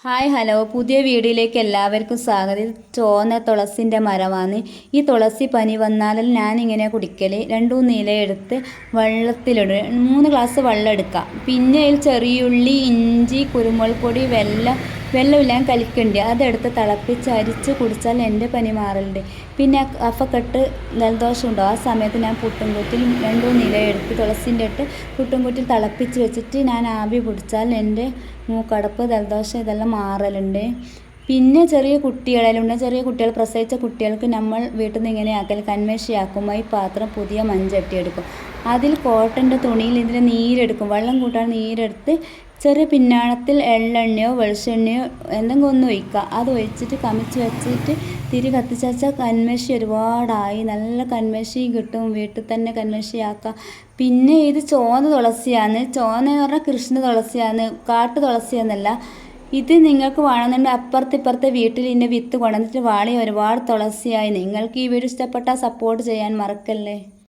Hi hello പുതിയ വീഡിയോയിലേക്ക് എല്ലാവർക്കും സ്വാഗതം. ഇത് ചുവന്ന തുളസിൻ്റെ മരമാണ്. ഈ തുളസി പനി വന്നാലും ഞാനിങ്ങനെ കുടിക്കൽ 2-3 ഇല എടുത്ത് വെള്ളത്തിലിടും. 3 ഗ്ലാസ് വെള്ളം എടുക്കാം. പിന്നെ അതിൽ ചെറിയുള്ളി, ഇഞ്ചി, കുരുമുളക് പൊടി, വെള്ളമില്ലാൻ കലിക്കുണ്ട്. അതെടുത്ത് തിളപ്പിച്ച് അരിച്ച് കുടിച്ചാൽ എൻ്റെ പനി മാറലുണ്ട്. പിന്നെ കഫക്കെട്ട് ജലദോഷം ഉണ്ടോ ആ സമയത്ത് ഞാൻ പുട്ടുംകുറ്റിൽ 2-3 ഇല എടുത്ത് തുളസിൻ്റെ ഇട്ട് പുട്ടുംകുറ്റിൽ തിളപ്പിച്ച് വെച്ചിട്ട് ഞാൻ ആവി പിടിച്ചാൽ എൻ്റെ മൂക്കടപ്പ് ജലദോഷം ഇതെല്ലാം മാറലുണ്ട്. പിന്നെ ചെറിയ കുട്ടികൾ പ്രസവിച്ച കുട്ടികൾക്ക് നമ്മൾ വീട്ടിൽ നിന്ന് ഇങ്ങനെ ആക്കൽ കന്മേശയാക്കുമ്പോൾ ഈ പാത്രം പുതിയ മൺചട്ടി എടുക്കും. അതിൽ കോട്ടൻ്റെ തുണിയിൽ ഇതിൻ്റെ നീരെടുക്കും. വെള്ളം കൂട്ടാൻ നീരെടുത്ത് ചെറിയ പിന്നാണത്തിൽ എള്ളെണ്ണയോ വെളിച്ചെണ്ണയോ എന്തെങ്കിലും ഒന്ന് ഒഴിക്കുക. അത് ഒഴിച്ചിട്ട് കമിച്ച് വെച്ചിട്ട് തിരി കത്തിച്ച് വെച്ചാൽ കന്മേശി ഒരുപാടായി നല്ല കന്മേശി കിട്ടും. വീട്ടിൽ തന്നെ കന്മേശിയാക്കാം. പിന്നെ ഇത് ചുവന്ന തുളസിയാണ്. ചുവന്നെന്ന് പറഞ്ഞാൽ കൃഷ്ണ തുളസിയാണ്, കാട്ടു തുളസിയെന്നല്ല. ഇത് നിങ്ങൾക്ക് വേണമെന്നുണ്ടെങ്കിൽ ഇപ്പുറത്തെ വീട്ടിൽ ഇതിൻ്റെ വിത്ത് കൊണ്ടുവന്നിട്ട് വാളി ഒരുപാട് തുളസിയായി. നിങ്ങൾക്ക് ഈ വീഡിയോ ഇഷ്ടപ്പെട്ടാൽ സപ്പോർട്ട് ചെയ്യാൻ മറക്കല്ലേ.